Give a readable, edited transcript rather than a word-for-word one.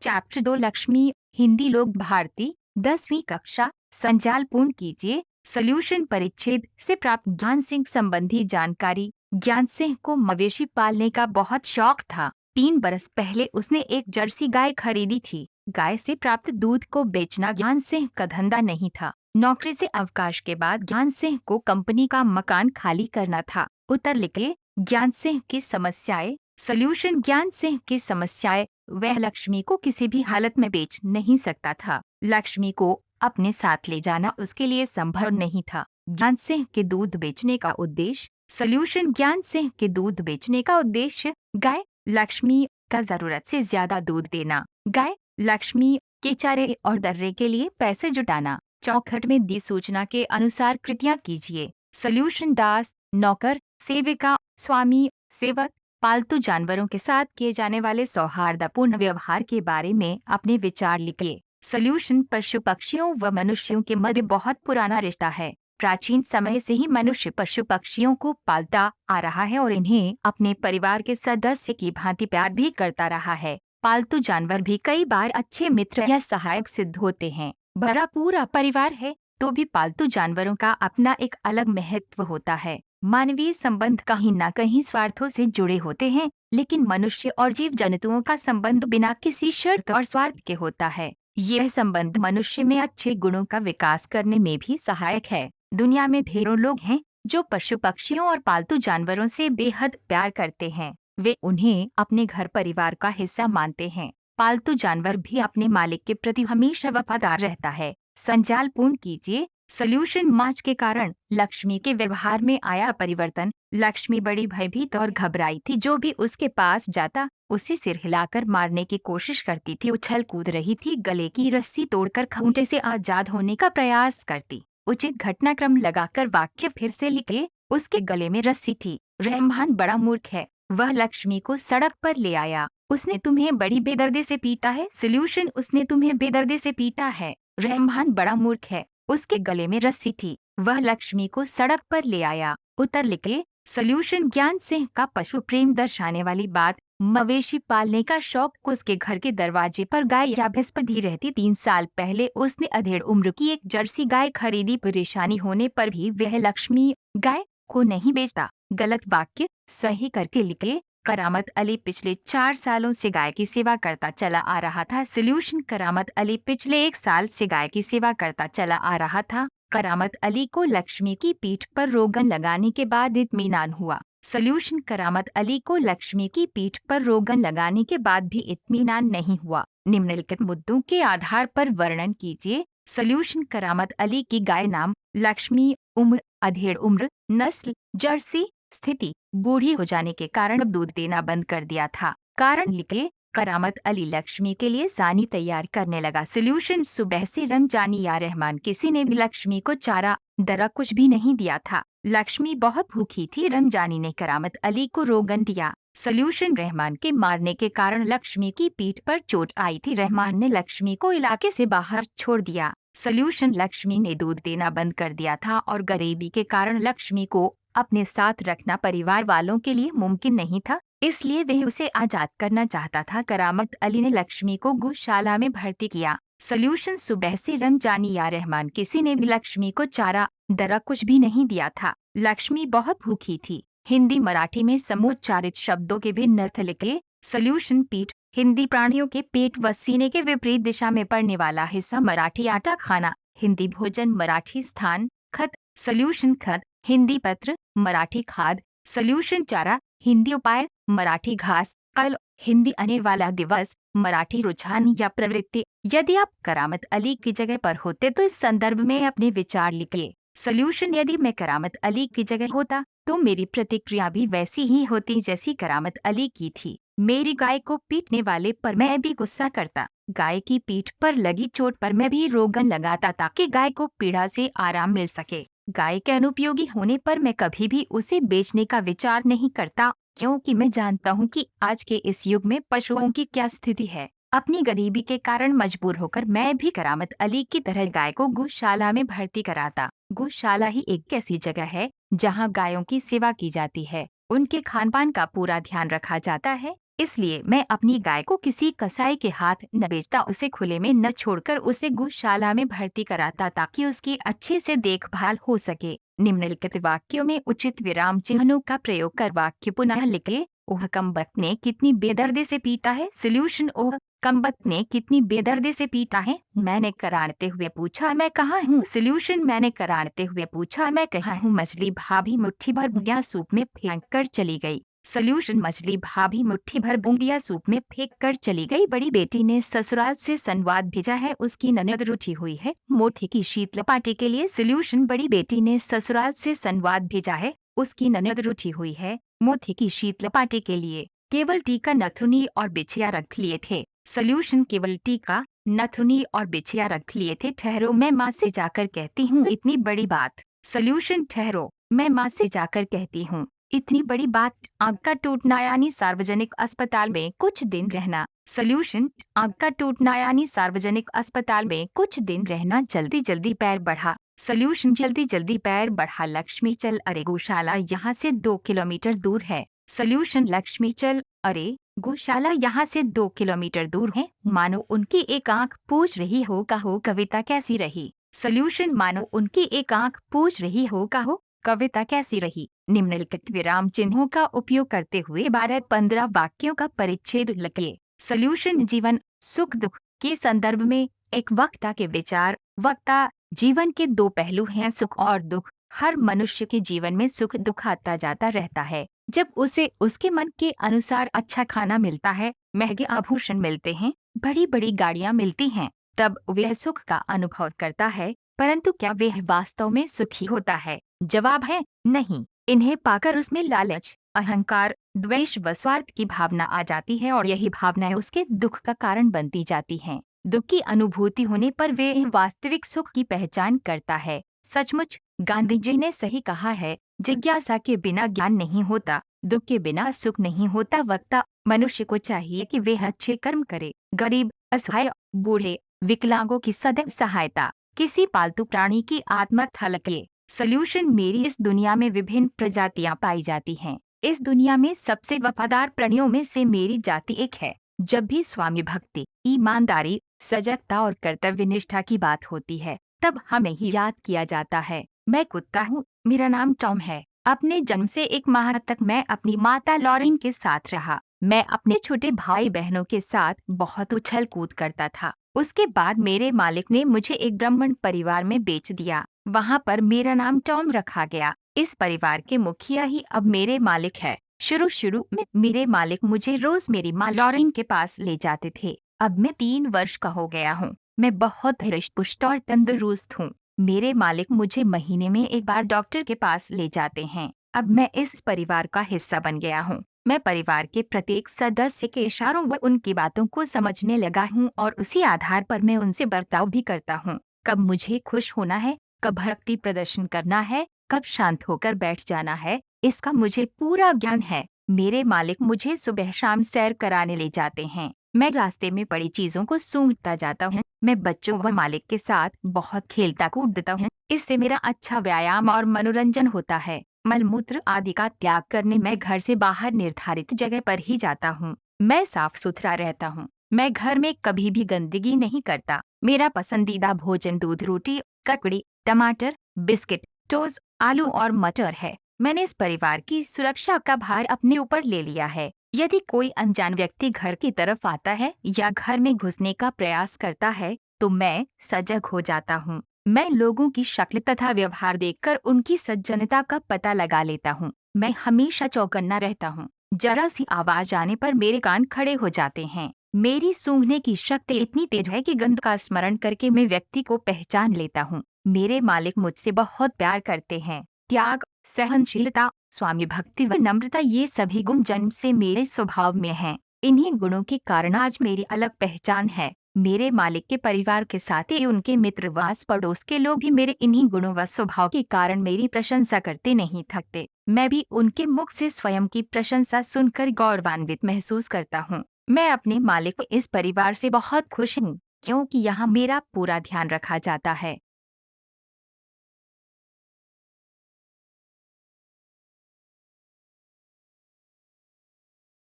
Chapter 2 Lakshmi Hindi लोक भारती 10वीं कक्षा संजाल पूर्ण कीजिए। सॉल्यूशन परिच्छेद से प्राप्त ज्ञान सिंह संबंधी जानकारी। ज्ञान सिंह को मवेशी पालने का बहुत शौक था। 3 बरस पहले उसने एक जर्सी गाय खरीदी थी। गाय से प्राप्त दूध को बेचना ज्ञान सिंह का धंधा नहीं था। नौकरी से अवकाश के बाद ज्ञान सिंह को कंपनी का मकान खाली करना था। उत्तर लिखिए। ज्ञान सिंह की समस्याएं। सॉल्यूशन ज्ञान सिंह की समस्याएं। वह लक्ष्मी को किसी भी हालत में बेच नहीं सकता था। लक्ष्मी को अपने साथ ले जाना उसके लिए संभव नहीं था। ज्ञान सिंह के दूध बेचने का उद्देश्य। सॉल्यूशन ज्ञान सिंह के दूध बेचने का उद्देश्य गाय लक्ष्मी का जरूरत से ज्यादा दूध देना। गाय लक्ष्मी के चारे और दर्रे के लिए पैसे जुटाना। चौखट में दी सूचना के अनुसार कृतियां कीजिए। सॉल्यूशन दास नौकर सेविका स्वामी सेवक पालतू जानवरों के साथ किए जाने वाले सौहार्दपूर्ण व्यवहार के बारे में अपने विचार लिखिए। सॉल्यूशन पशु पक्षियों व मनुष्यों के मध्य बहुत पुराना रिश्ता है। प्राचीन समय से ही मनुष्य पशु पक्षियों को पालता आ रहा है और इन्हें अपने परिवार के सदस्य की भांति प्यार भी करता रहा है। पालतू जानवर भी कई बार अच्छे मित्र या सहायक सिद्ध होते हैं। भरा पूरा परिवार है तो भी पालतू जानवरों का अपना एक अलग महत्व होता है। मानवीय संबंध कहीं न कहीं स्वार्थों से जुड़े होते हैं, लेकिन मनुष्य और जीव जंतुओं का संबंध बिना किसी शर्त और स्वार्थ के होता है। यह संबंध मनुष्य में अच्छे गुणों का विकास करने में भी सहायक है। दुनिया में ढेरों लोग हैं जो पशु पक्षियों और पालतू जानवरों से बेहद प्यार करते हैं। वे उन्हें अपने घर परिवार का हिस्सा मानते हैं। पालतू जानवर भी अपने मालिक के प्रति हमेशा वफादार रहता है। संजाल पूर्ण कीजिए। सॉल्यूशन मार्च के कारण लक्ष्मी के व्यवहार में आया परिवर्तन। लक्ष्मी बड़ी भयभीत और घबराई थी। जो भी उसके पास जाता उसे सिर हिलाकर मारने की कोशिश करती थी। उछल कूद रही थी। गले की रस्सी तोड़कर खूंटे से आजाद होने का प्रयास करती। उचित घटनाक्रम लगाकर वाक्य फिर से लिखे। उसके गले में रस्सी थी। रहमान बड़ा मूर्ख है। वह लक्ष्मी को सड़क पर ले आया। उसने तुम्हें बड़ी बेदर्दी से पीटा है। सॉल्यूशन उसने तुम्हें बेदर्दी से पीटा है। रहमान बड़ा मूर्ख है। उसके गले में रस्सी थी। वह लक्ष्मी को सड़क पर ले आया। उत्तर लिखे। सॉल्यूशन ज्ञान सिंह का पशु प्रेम दर्शाने वाली बात। मवेशी पालने का शौक। उसके घर के दरवाजे पर गाय या भैंस बंधी रहती। 3 साल पहले उसने अधेड़ उम्र की एक जर्सी गाय खरीदी। परेशानी होने पर भी वह लक्ष्मी गाय को नहीं बेचता। गलत वाक्य सही करके लिखे। करामत अली पिछले 4 सालों से गाय की सेवा करता चला आ रहा था। सॉल्यूशन करामत अली पिछले 1 साल से गाय की सेवा करता चला आ रहा था। करामत अली को लक्ष्मी की पीठ पर रोगन लगाने के बाद इत्मीनान हुआ। सॉल्यूशन करामत अली को लक्ष्मी की पीठ पर रोगन लगाने के बाद भी इत्मीनान नहीं हुआ। निम्नलिखित मुद्दों के आधार पर वर्णन कीजिए। सॉल्यूशन करामत अली की गाय नाम लक्ष्मी। उम्र अधेड़ उम्र। नस्ल जर्सी। स्थिति बूढ़ी हो जाने के कारण अब दूध देना बंद कर दिया था। कारण लिखे। करामत अली लक्ष्मी के लिए सानी तैयार करने लगा। सॉल्यूशन सुबह से रमजानी या रहमान किसी ने भी लक्ष्मी को चारा दरा कुछ भी नहीं दिया था। लक्ष्मी बहुत भूखी थी। रमजानी ने करामत अली को रोगन दिया। सॉल्यूशन रहमान के मारने के कारण लक्ष्मी की पीठ पर चोट आई थी। रहमान ने लक्ष्मी को इलाके से बाहर छोड़ दिया। सॉल्यूशन लक्ष्मी ने दूध देना बंद कर दिया था और गरीबी के कारण लक्ष्मी को अपने साथ रखना परिवार वालों के लिए मुमकिन नहीं था, इसलिए वह उसे आजाद करना चाहता था। करामत अली ने लक्ष्मी को गौशाला में भर्ती किया। सॉल्यूशन सुबह से रमजानी या रहमान किसी ने भी लक्ष्मी को चारा दरा कुछ भी नहीं दिया था। लक्ष्मी बहुत भूखी थी। हिंदी मराठी में समुच्चारित शब्दों के भिन्न अर्थ लिखे। सॉल्यूशन पीठ हिंदी प्राणियों के पेट व सीने के विपरीत दिशा में पड़ने वाला हिस्सा। मराठी आटा खाना। हिंदी भोजन। मराठी स्थान खत। सॉल्यूशन खत हिंदी पत्र। मराठी खाद। सॉल्यूशन चारा हिंदी उपाय। मराठी घास। कल हिंदी आने वाला दिवस। मराठी रुझान या प्रवृत्ति। यदि आप करामत अली की जगह पर होते तो इस संदर्भ में अपने विचार लिखिए। सॉल्यूशन यदि मैं करामत अली की जगह होता तो मेरी प्रतिक्रिया भी वैसी ही होती जैसी करामत अली की थी। मेरी गाय को पीटने वाले पर मैं भी गुस्सा करता। गाय की पीठ पर लगी चोट पर मैं भी रोगन लगाता ताकि गाय को पीड़ा से आराम मिल सके। गाय के अनुपयोगी होने पर मैं कभी भी उसे बेचने का विचार नहीं करता, क्योंकि मैं जानता हूँ कि आज के इस युग में पशुओं की क्या स्थिति है। अपनी गरीबी के कारण मजबूर होकर मैं भी करामत अली की तरह गाय को गौशाला में भर्ती कराता। गौशाला ही एक ऐसी जगह है जहाँ गायों की सेवा की जाती है, उनके खान पान का पूरा ध्यान रखा जाता है। इसलिए मैं अपनी गाय को किसी कसाई के हाथ न बेचता, उसे खुले में न छोड़कर उसे गौशाला में भर्ती कराता ताकि उसकी अच्छे से देखभाल हो सके। निम्नलिखित वाक्यों में उचित विराम चिन्हों का प्रयोग कर वाक्य पुनः लिखे। ओह कमबख्त ने कितनी बेदर्दी से पीटा है। सॉल्यूशन: ओह कमबख्त ने कितनी बेदर्दी से पीटा है। मैंने करारते हुए पूछा, मैं कहाँ हूँ। सॉल्यूशन: मैंने करारते हुए पूछा, मैं कहाँ हूँ। मछली भाभी मुट्ठी भर बूंदियां सूप में फेंक कर चली गई। सॉल्यूशन: मछली भाभी मुट्ठी भर बूंदियां सूप में फेंक कर चली गई। बड़ी बेटी ने ससुराल से संवाद भेजा है, उसकी ननद रूठी हुई है मोती की शीतल पार्टी के लिए। सॉल्यूशन: बड़ी बेटी ने ससुराल से संवाद भेजा है, उसकी ननद रूठी हुई है मोती की शीतल पार्टी के लिए। केवल टीका, नथुनी और बिछिया रख लिए थे। सॉल्यूशन: केवल टीका, नथुनी और बिछिया रख लिए थे। ठहरो, मैं माँ से जाकर कहती हूँ इतनी बड़ी बात। सॉल्यूशन: ठहरो, मैं माँ से जाकर कहती हूँ इतनी बड़ी बात। आंख का टूटना यानी सार्वजनिक अस्पताल में कुछ दिन रहना। सॉल्यूशन: आंख का टूटना यानी सार्वजनिक अस्पताल में कुछ दिन रहना। जल्दी जल्दी पैर बढ़ा। सॉल्यूशन: जल्दी जल्दी पैर बढ़ा। लक्ष्मी चल, अरे गौशाला यहाँ से 2 किलोमीटर दूर है। सॉल्यूशन: लक्ष्मी चल, अरे गौशाला यहाँ से 2 किलोमीटर दूर है। मानो उनकी एक आंख पूछ रही हो, कहो कविता कैसी रही। सॉल्यूशन: मानो उनकी एक आंख पूछ रही हो, कहो कविता कैसी रही। निम्नलिखित विराम चिन्हों का उपयोग करते हुए 12-15 वाक्यों का परिच्छेद लिखिए। सॉल्यूशन: जीवन सुख दुख के संदर्भ में एक वक्ता के विचार। वक्ता: जीवन के दो पहलू हैं, सुख और दुख। हर मनुष्य के जीवन में सुख दुख आता जाता रहता है। जब उसे उसके मन के अनुसार अच्छा खाना मिलता है, महंगे आभूषण मिलते हैं, बड़ी बड़ी गाड़ियां मिलती हैं, तब वह सुख का अनुभव करता है। परंतु क्या वह वास्तव में सुखी होता है? जवाब है नहीं। इन्हें पाकर उसमें लालच, अहंकार, द्वेष व स्वार्थ की भावना आ जाती है और यही भावनाएं उसके दुख का कारण बनती जाती हैं। दुख की अनुभूति होने पर वे वास्तविक सुख की पहचान करता है। सचमुच गांधी जी ने सही कहा है, जिज्ञासा के बिना ज्ञान नहीं होता, दुख के बिना सुख नहीं होता। वक्ता: मनुष्य को चाहिए कि वे अच्छे कर्म करे, गरीब, असहाय, बूढ़े, विकलांगों की सदैव सहायता, किसी पालतू प्राणी की आत्महत्या लगे। सॉल्यूशन: मेरी इस दुनिया में विभिन्न प्रजातियां पाई जाती हैं। इस दुनिया में सबसे वफादार प्राणियों में से मेरी जाति एक है। जब भी स्वामी भक्ति, ईमानदारी, सजगता और कर्तव्य निष्ठा की बात होती है, तब हमें ही याद किया जाता है। मैं कुत्ता हूँ, मेरा नाम टॉम है। अपने जन्म से 1 माह तक मैं अपनी माता लॉरेन के साथ रहा। मैं अपने छोटे भाई बहनों के साथ बहुत उछल कूद करता था। उसके बाद मेरे मालिक ने मुझे एक ब्राह्मण परिवार में बेच दिया। वहाँ पर मेरा नाम टॉम रखा गया। इस परिवार के मुखिया ही अब मेरे मालिक है। शुरू शुरू में मेरे मालिक मुझे रोज मेरी माँ लॉरेन के पास ले जाते थे। अब मैं 3 वर्ष का हो गया हूँ। मैं बहुत हृष्ट पुष्ट और तंदुरुस्त हूँ। मेरे मालिक मुझे महीने में एक बार डॉक्टर के पास ले जाते हैं। अब मैं इस परिवार का हिस्सा बन गया हूँ। मैं परिवार के प्रत्येक सदस्य के इशारों व उनकी बातों को समझने लगा हूँ और उसी आधार पर मैं उनसे बर्ताव भी करता हूँ। कब मुझे खुश होना है, कब भक्ति प्रदर्शन करना है, कब शांत होकर बैठ जाना है, इसका मुझे पूरा ज्ञान है। मेरे मालिक मुझे सुबह शाम सैर कराने ले जाते हैं। मैं रास्ते में पड़ी चीजों को सूंघता जाता हूँ। मैं बच्चों व मालिक के साथ बहुत खेलता कूदता हूँ। इससे मेरा अच्छा व्यायाम और मनोरंजन होता है। मलमूत्र आदि का त्याग करने मैं घर से बाहर निर्धारित जगह पर ही जाता हूँ। मैं साफ सुथरा रहता हूँ। मैं घर में कभी भी गंदगी नहीं करता। मेरा पसंदीदा भोजन दूध, रोटी, ककड़ी, टमाटर, बिस्किट, टोस्ट, आलू और मटर है। मैंने इस परिवार की सुरक्षा का भार अपने ऊपर ले लिया है। यदि कोई अनजान व्यक्ति घर की तरफ आता है या घर में घुसने का प्रयास करता है, तो मैं सजग हो जाता हूँ। मैं लोगों की शक्ल तथा व्यवहार देखकर उनकी सज्जनता का पता लगा लेता हूँ। मैं हमेशा चौकन्ना रहता हूँ। जरा सी आवाज आने पर मेरे कान खड़े हो जाते हैं। मेरी सूंघने की शक्ति इतनी तेज है कि गंध का स्मरण करके मैं व्यक्ति को पहचान लेता हूँ। मेरे मालिक मुझसे बहुत प्यार करते हैं। त्याग, सहनशीलता, स्वामी भक्ति व नम्रता, ये सभी गुण जन्म से मेरे स्वभाव में हैं। इन्हीं गुणों के कारण आज मेरी अलग पहचान है। मेरे मालिक के परिवार के साथ ही उनके मित्र व आस पड़ोस के लोग भी मेरे इन्हीं गुणों व स्वभाव के कारण मेरी प्रशंसा करते नहीं थकते। मैं भी उनके मुख से स्वयं की प्रशंसा सुनकर गौरवान्वित महसूस करता हूँ। मैं अपने मालिक इस परिवार से बहुत खुश हूँ, क्योंकि यहाँ मेरा पूरा ध्यान रखा जाता है।